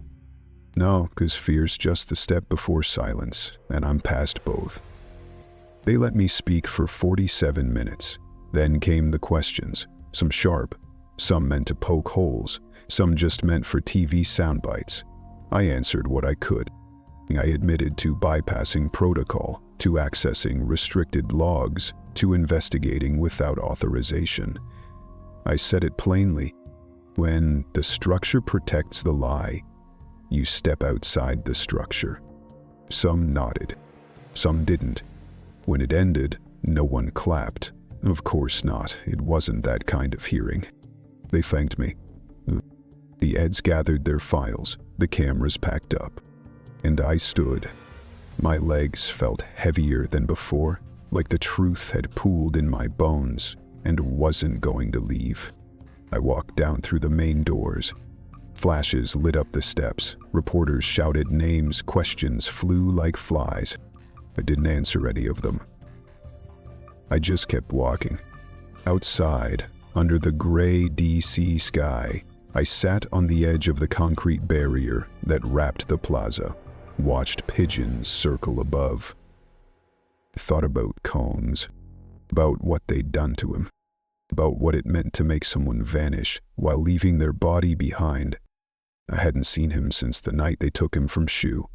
S1: No, 'cause fear's just the step before silence, and I'm past both. They let me speak for 47 minutes. Then came the questions, some sharp, some meant to poke holes, some just meant for TV sound bites. I answered what I could. I admitted to bypassing protocol, to accessing restricted logs, to investigating without authorization. I said it plainly. When the structure protects the lie, you step outside the structure. Some nodded. Some didn't. When it ended, no one clapped. Of course not. It wasn't that kind of hearing. They thanked me. The Eds gathered their files, the cameras packed up, and I stood. My legs felt heavier than before, like the truth had pooled in my bones and wasn't going to leave. I walked down through the main doors. Flashes lit up the steps. Reporters shouted names. Questions flew like flies. I didn't answer any of them. I just kept walking. Outside, under the gray DC sky, I sat on the edge of the concrete barrier that wrapped the plaza, watched pigeons circle above. I thought about Combs, about what they'd done to him, about what it meant to make someone vanish while leaving their body behind. I hadn't seen him since the night they took him from Shoe,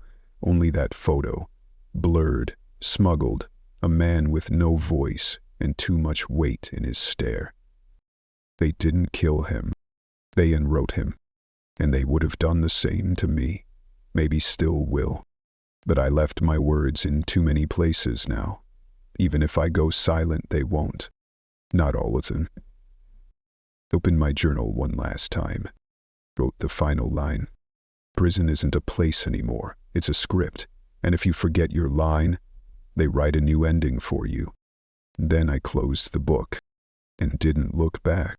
S1: only that photo, blurred, smuggled, a man with no voice and too much weight in his stare. They didn't kill him. They enwrote him, and they would have done the same to me, maybe still will. But I left my words in too many places now. Even if I go silent, they won't. Not all of them. Opened my journal one last time. Wrote the final line. Prison isn't a place anymore. It's a script. And if you forget your line, they write a new ending for you. Then I closed the book and didn't look back.